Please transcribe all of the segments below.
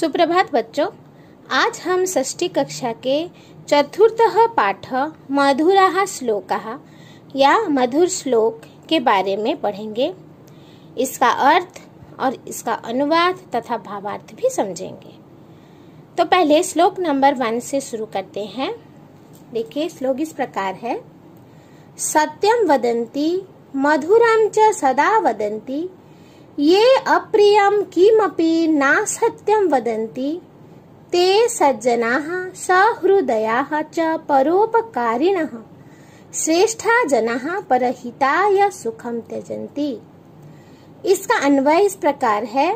सुप्रभात बच्चों, आज हम षष्ठी कक्षा के चतुर्थः पाठ मधुरः श्लोकः या मधुर श्लोक के बारे में पढ़ेंगे। इसका अर्थ और इसका अनुवाद तथा भावार्थ भी समझेंगे। तो पहले श्लोक नंबर 1 से शुरू करते हैं। देखिए, श्लोक इस प्रकार है। सत्यम वदन्ति मधुरं च सदा वदन्ति ये अप्रियं किमपि न सत्यं वदन्ति ते सज्जनाः सहृदयाः च परोपकारिणः श्रेष्ठा जनाः परहिताय सुखं त्यजन्ति। इसका अन्वय इस प्रकार है।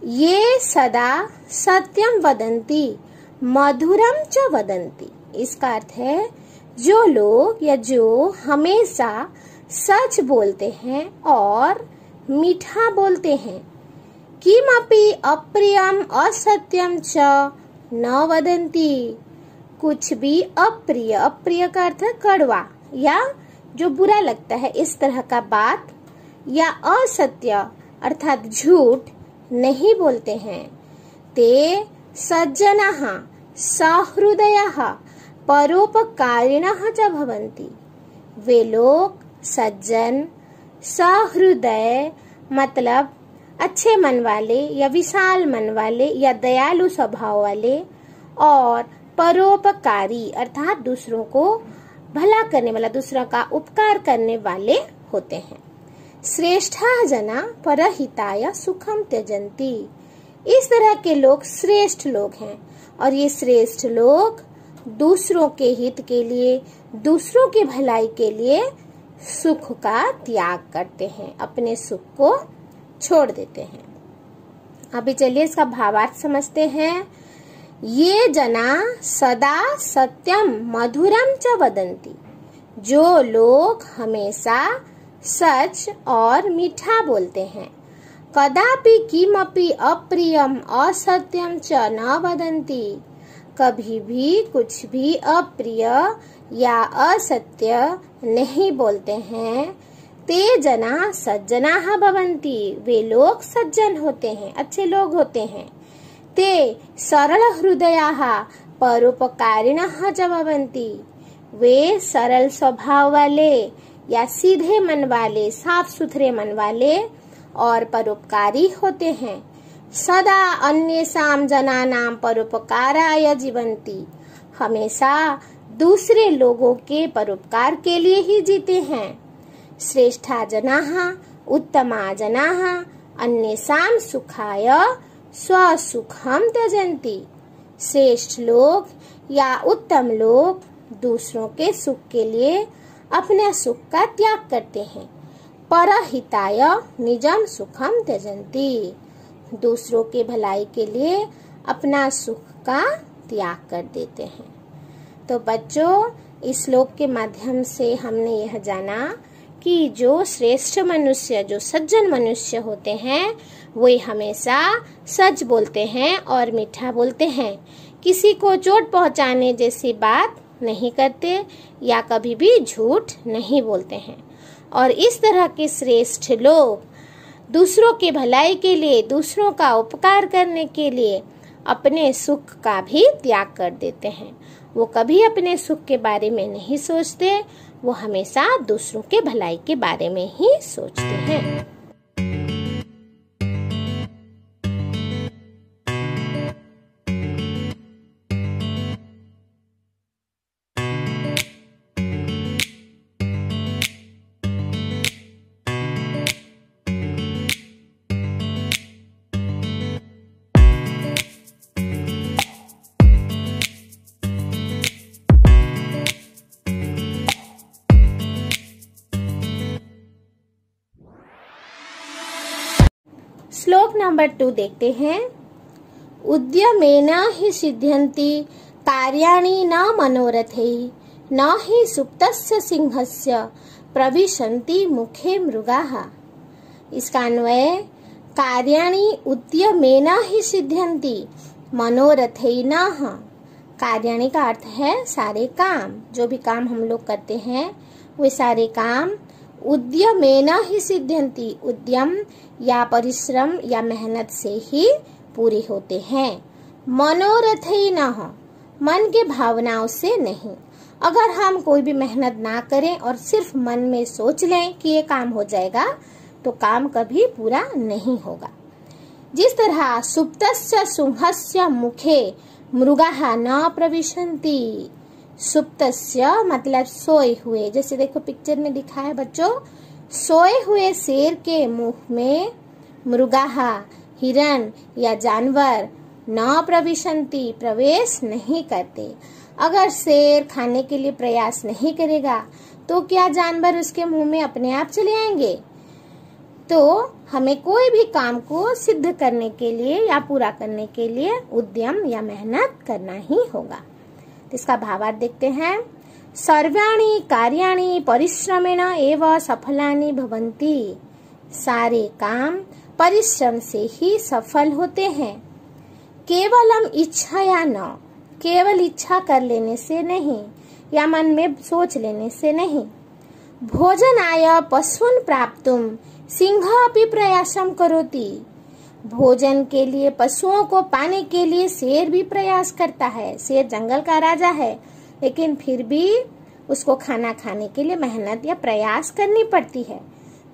ये सदा सत्यम वदन्ति मधुरम च वदन्ति। इसका अर्थ है जो लोग या जो हमेशा सच बोलते हैं और मीठा बोलते हैं। किमपि अप्रियम असत्यम च न वदन्ति। कुछ भी अप्रिय, अप्रिय का अर्थ कड़वा या जो बुरा लगता है इस तरह का बात या असत्य अर्थात झूठ नहीं बोलते हैं। ते सज्जनाः सहृदयाः परोपकारिणः च भवन्ति। वे लोग सज्जन, सहृदय मतलब अच्छे मन वाले या विशाल मन वाले या दयालु स्वभाव वाले और परोपकारी अर्थात दूसरों को भला करने वाला, दूसरों का उपकार करने वाले होते हैं। श्रेष्ठा जना परहिताय सुखम त्यजन्ति। इस तरह के लोग श्रेष्ठ लोग हैं और ये श्रेष्ठ लोग दूसरों के हित के लिए, दूसरों की भलाई के लिए सुख का त्याग करते हैं, अपने सुख को छोड़ देते हैं। अभी चलिए इसका भावार्थ समझते हैं। ये जना सदा सत्यम मधुरम च वदन्ति। जो लोग हमेशा सच और मीठा बोलते हैं। कदापि किमपि अप्रियम असत्यम च न वदन्ति। कभी भी कुछ भी अप्रिय या असत्य नहीं बोलते हैं। ते जना सज्जनाः भवन्ति। वे लोग सज्जन होते हैं, अच्छे लोग होते हैं। ते सरल हृदयाः परोपकारिणः च भवन्ति। वे सरल स्वभाव वाले या सीधे मन वाले, साफ सुथरे मन वाले और परोपकारी होते हैं। सदा अन्येषां जनानां परोपकाराय जीवन्ति। हमेशा दूसरे लोगों के परोपकार के लिए ही जीते हैं। श्रेष्ठा जनाः उत्तमा जनाः अन्येषां सुखाय स्वसुखं त्यजन्ति। श्रेष्ठ लोग या उत्तम लोग दूसरों के सुख के लिए अपने सुख का त्याग करते हैं। परहिताय निजं सुखं त्यजन्ति। दूसरों के भलाई के लिए अपना सुख का त्याग कर देते हैं। तो बच्चों, इस श्लोक के माध्यम से हमने यह जाना कि जो श्रेष्ठ मनुष्य, जो सज्जन मनुष्य होते हैं, वे हमेशा सच बोलते हैं और मीठा बोलते हैं। किसी को चोट पहुंचाने जैसी बात नहीं करते या कभी भी झूठ नहीं बोलते हैं। और इस तरह के श्रेष्ठ लोग दूसरों की भलाई के लिए, दूसरों का उपकार करने के लिए अपने सुख का भी त्याग कर देते हैं। वो कभी अपने सुख के बारे में नहीं सोचते, वो हमेशा दूसरों के भलाई के बारे में ही सोचते हैं। श्लोक नंबर 2 देखते हैं। उद्यमेन हि सिद्ध्यन्ति कार्याणि न मनोरथैः न हि सुप्तस्य सिंहस्य प्रविशन्ति मुखे मृगाः। इसका अन्वय कार्याणि उद्यमेन हि सिद्ध्यन्ति मनोरथैः न। कार्याणि का अर्थ है सारे काम, जो भी काम हम लोग करते हैं वे सारे काम उद्यमेन ही सिद्ध्यन्ति, उद्यम या परिश्रम या मेहनत से ही पूरे होते हैं। मनोरथ ही न हो, मन के भावनाओं से नहीं। अगर हम कोई भी मेहनत ना करें और सिर्फ मन में सोच लें कि ये काम हो जाएगा, तो काम कभी पूरा नहीं होगा। जिस तरह सुप्तस्य सिंहस्य मुखे मृगाः न प्रविशन्ति। सुप्तस्य मतलब सोए हुए, जैसे देखो पिक्चर में दिखा है बच्चों, सोए हुए शेर के मुंह में मृगाः हिरण या जानवर न प्रविशन्ति प्रवेश नहीं करते। अगर शेर खाने के लिए प्रयास नहीं करेगा तो क्या जानवर उसके मुंह में अपने आप चले आएंगे? तो हमें कोई भी काम को सिद्ध करने के लिए या पूरा करने के लिए उद्यम या मेहनत करना ही होगा। तो इसका भावार्थ देखते हैं। सर्वाणि कार्याणि परिश्रमेण एव सफलानि भवन्ति। सारे काम परिश्रम से ही सफल होते हैं। केवलम इच्छया न, केवल इच्छा कर लेने से नहीं या मन में सोच लेने से नहीं। भोजनाय पशून् प्राप्तुम सिंह अपि प्रयासम करोति। भोजन के लिए पशुओं को पाने के लिए शेर भी प्रयास करता है। शेर जंगल का राजा है, लेकिन फिर भी उसको खाना खाने के लिए मेहनत या प्रयास करनी पड़ती है।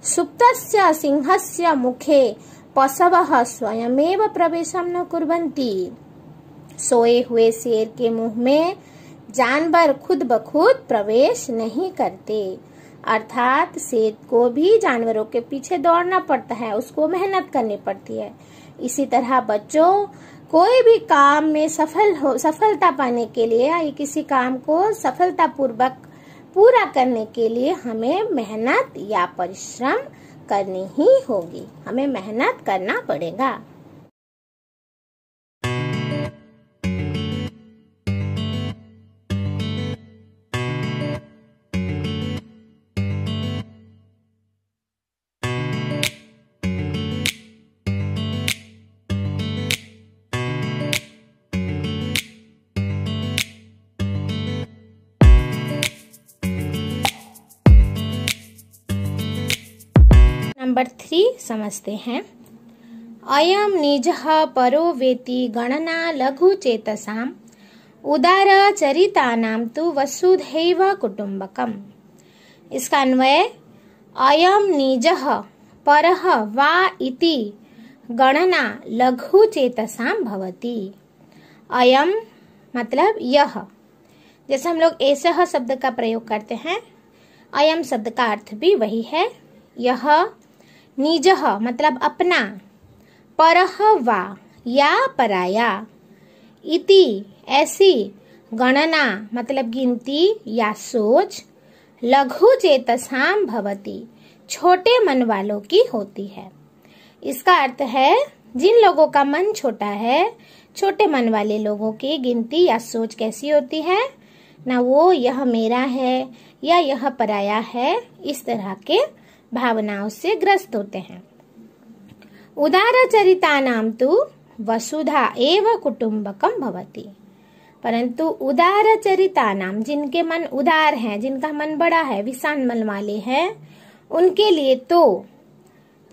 सुप्तस्य सिंहस्य मुखे पशवः स्वयमेव प्रवेशम न कुर्वन्ति। सोए हुए शेर के मुंह में जानवर खुद ब खुद प्रवेश नहीं करते। अर्थात शेर को भी जानवरों के पीछे दौड़ना पड़ता है, उसको मेहनत करनी पड़ती है। इसी तरह बच्चों, कोई भी काम में सफलता पाने के लिए या किसी काम को सफलता पूर्वक पूरा करने के लिए हमें मेहनत या परिश्रम करनी ही होगी। हमें मेहनत करना पड़ेगा। नंबर 3 समझते हैं। अयम निजः परो वेति गणना लघु चेतसाम उदार चरितानाम तु वसुधैव कुटुम्बकम। इसका अन्वय, अयम निजः परः वा इति गणना लघु चेतसाम भवति। अयम मतलब यह, जैसे हम लोग एषः शब्द का प्रयोग करते हैं, अयम शब्द का अर्थ भी वही है। यह निजः मतलब अपना, परः वा या पराया, इति ऐसी, गणना मतलब गिनती या सोच, लघु चेतसाम भवति छोटे मन वालों की होती है। इसका अर्थ है, जिन लोगों का मन छोटा है, छोटे मन वाले लोगों की गिनती या सोच कैसी होती है ना, वो यह मेरा है या यह पराया है, इस तरह के भावनाओं से ग्रस्त होते हैं। उदार चरितानाम तु वसुधा एव कुटुम्बकम भवति। परंतु उदार चरितानाम, जिनके मन उदार हैं, जिनका मन बड़ा है, विशाल मन वाले हैं, उनके लिए तो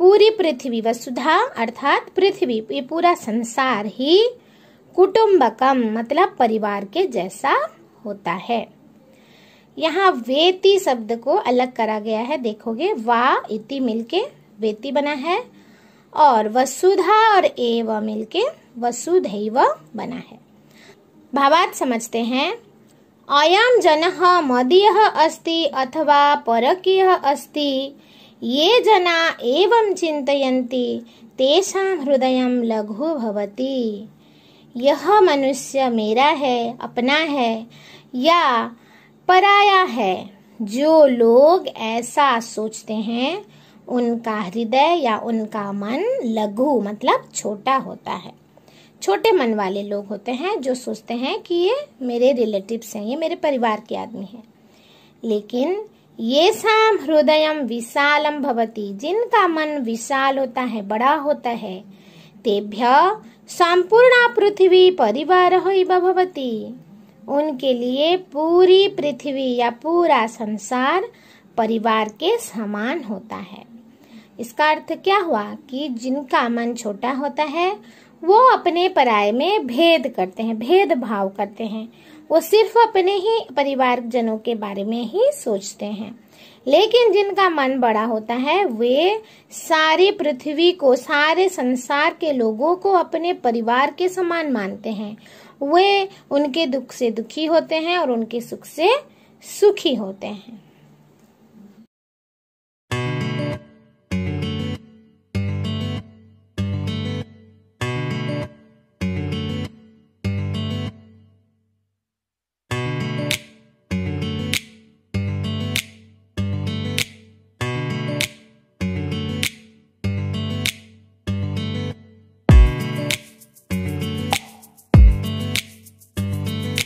पूरी पृथ्वी, वसुधा अर्थात पृथ्वी, ये पूरा संसार ही कुटुम्बकम मतलब परिवार के जैसा होता है। यहाँ वेति शब्द को अलग करा गया है, देखोगे वा इति मिलके वेति बना है और वसुधा और एव मिलके वसुधैव बना है। भावार्थ समझते हैं। अयम जनः मदीयः अस्ति अथवा परकीयः अस्ति, ये जना एवं चिन्तयन्ति तेषां हृदयं लघु भवति। यह मनुष्य मेरा है, अपना है या पराया है, जो लोग ऐसा सोचते हैं उनका हृदय या उनका मन लघु मतलब छोटा होता है। छोटे मन वाले लोग होते हैं जो सोचते हैं कि ये मेरे रिलेटिव्स हैं, ये मेरे परिवार के आदमी हैं। लेकिन ये साम हृदयम विशालम भवति, जिनका मन विशाल होता है, बड़ा होता है, तेभ्य संपूर्ण पृथ्वी परिवार इव भवति, उनके लिए पूरी पृथ्वी या पूरा संसार परिवार के समान होता है। इसका अर्थ क्या हुआ कि जिनका मन छोटा होता है वो अपने पराये में भेद करते हैं, भेदभाव करते हैं। वो सिर्फ अपने ही परिवार जनों के बारे में ही सोचते हैं। लेकिन जिनका मन बड़ा होता है वे सारी पृथ्वी को, सारे संसार के लोगों को अपने परिवार के समान मानते हैं। वे उनके दुख से दुखी होते हैं और उनके सुख से सुखी होते हैं।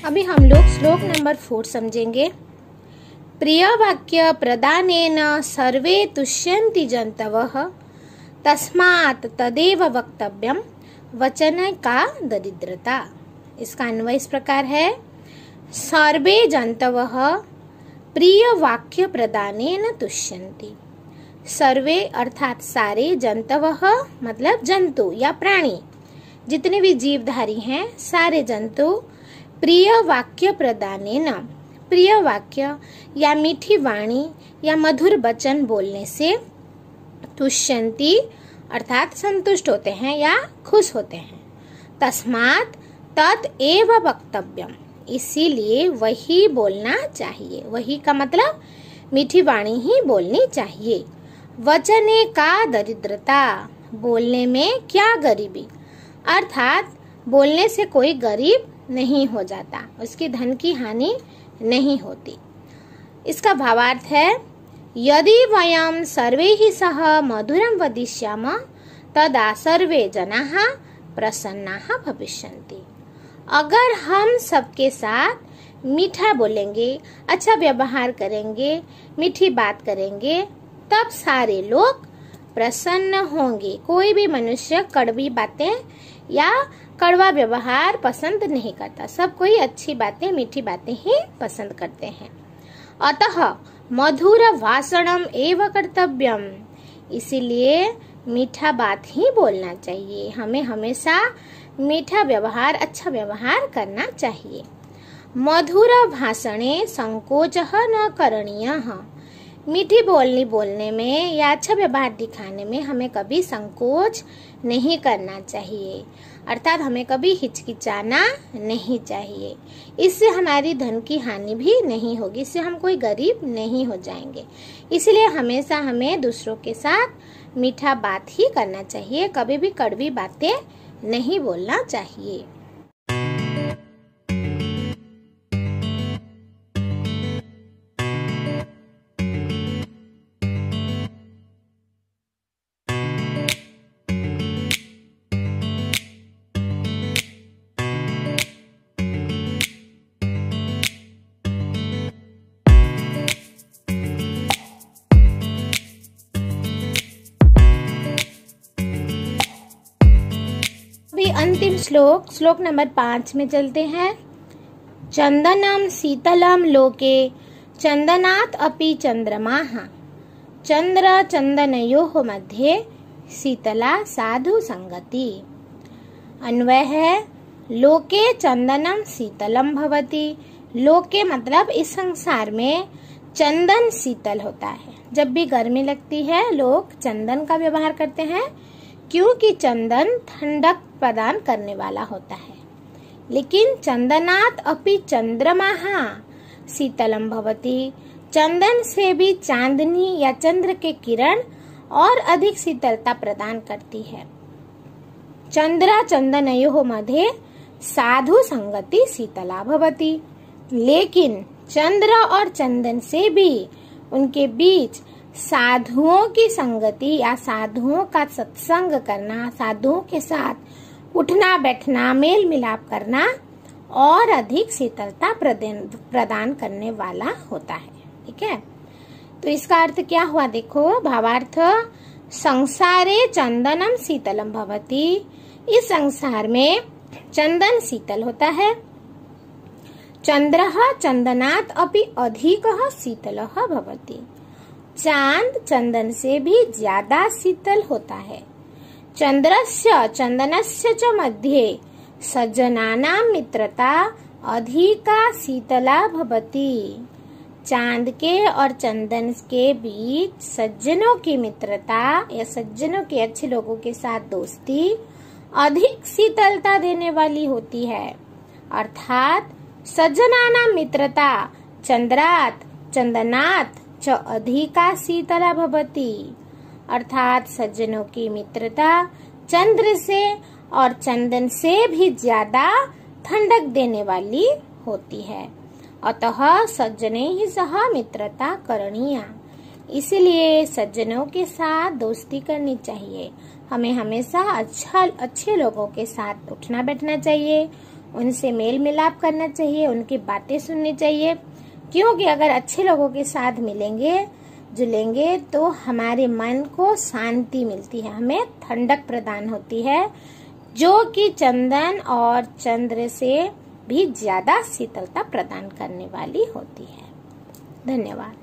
अभी हम लोग श्लोक नंबर 4 समझेंगे। प्रिय वाक्य प्रदानेन सर्वे तुष्यन्ति जन्तवः तस्मात् तदेव वक्तव्यम वचन का दरिद्रता। इसका अन्वय इस प्रकार है। सर्वे जन्तवः प्रिय वाक्य प्रदानेन तुष्यन्ति। सर्वे अर्थात सारे, जन्तवः मतलब जंतु या प्राणी, जितने भी जीवधारी हैं सारे जंतु प्रिय वाक्य प्रदानेन, प्रिय वाक्य या मीठी वाणी या मधुर वचन बोलने से तुष्यन्ति अर्थात संतुष्ट होते हैं या खुश होते हैं। तस्मात् तत् एव वक्तव्यम, इसीलिए वही बोलना चाहिए। वही का मतलब मीठी वाणी ही बोलनी चाहिए। वचने का दरिद्रता, बोलने में क्या गरीबी, अर्थात बोलने से कोई गरीब नहीं हो जाता, उसकी धन की हानि नहीं होती। इसका भावार्थ है यदि वयं सर्वे ही सह मधुरं वदिष्याम तदा सर्वे जनाः प्रसन्नाः भविष्यन्ति। अगर हम सबके साथ मीठा बोलेंगे, अच्छा व्यवहार करेंगे, मीठी बात करेंगे, तब सारे लोग प्रसन्न होंगे। कोई भी मनुष्य कड़वी बातें या कड़वा व्यवहार पसंद नहीं करता। सब कोई अच्छी बातें, मीठी बातें ही पसंद करते हैं। अतः मधुर भाषणम एव कर्तव्यम, इसीलिए मीठा बात ही बोलना चाहिए। हमें हमेशा मीठा व्यवहार, अच्छा व्यवहार करना चाहिए। मधुर भाषणे संकोचः न करणीयः, मीठी बोलने में या अच्छा व्यवहार दिखाने में हमें कभी संकोच नहीं करना चाहिए, अर्थात हमें कभी हिचकिचाना नहीं चाहिए। इससे हमारी धन की हानि भी नहीं होगी, इससे हम कोई गरीब नहीं हो जाएंगे। इसलिए हमेशा हमें दूसरों के साथ मीठा बात ही करना चाहिए, कभी भी कड़वी बातें नहीं बोलना चाहिए। अभी अंतिम श्लोक, श्लोक नंबर 5 में चलते हैं। चंदनम शीतलम लोके चंदनात् अपि चंद्रमाः चंद्र चंदनयोः मध्ये शीतला साधु संगति। अन्वय है लोके चंदनम शीतलम भवति। लोके मतलब इस संसार में चंदन शीतल होता है। जब भी गर्मी लगती है लोग चंदन का व्यवहार करते हैं, क्योंकि चंदन ठंडक प्रदान करने वाला होता है। लेकिन चंदनात् अपि चंद्रमाः शीतलम भवति, चंदन से भी चांदनी या चंद्र के किरण और अधिक शीतलता प्रदान करती है। चंद्र चंदनयोः मध्ये साधु संगति शीतला भवति। लेकिन चंद्र और चंदन से भी उनके बीच साधुओं की संगति या साधुओं का सत्संग करना, साधुओं के साथ उठना बैठना, मेल मिलाप करना और अधिक शीतलता प्रदान करने वाला होता है। ठीक है, तो इसका अर्थ क्या हुआ देखो, भावार्थ संसारे चंदनम शीतलम भवति। इस संसार में चंदन शीतल होता है। चंद्रः चंदनात् अपि अधिकः शीतलः भवति। चांद चंदन से भी ज्यादा शीतल होता है। चंद्रस्य चंदनस्य च मध्ये सज्जनानां मित्रता अधिका शीतला भवति। चांद के और चंदन के बीच सज्जनों की मित्रता या सज्जनों के अच्छे लोगों के साथ दोस्ती अधिक शीतलता देने वाली होती है। अर्थात सज्जनानां मित्रता चंद्रात् चंदनात् च अधिका शीतला भवति। अर्थात सज्जनों की मित्रता चंद्र से और चंदन से भी ज्यादा ठंडक देने वाली होती है। अतः सज्जने ही सह मित्रता करणीया। इसलिए सज्जनों के साथ दोस्ती करनी चाहिए। हमें हमेशा अच्छे लोगों के साथ उठना बैठना चाहिए, उनसे मेल मिलाप करना चाहिए, उनकी बातें सुननी चाहिए। क्योंकि अगर अच्छे लोगों के साथ मिलेंगे जुलेंगे तो हमारे मन को शांति मिलती है, हमें ठंडक प्रदान होती है, जो कि चंदन और चंद्र से भी ज्यादा शीतलता प्रदान करने वाली होती है। धन्यवाद।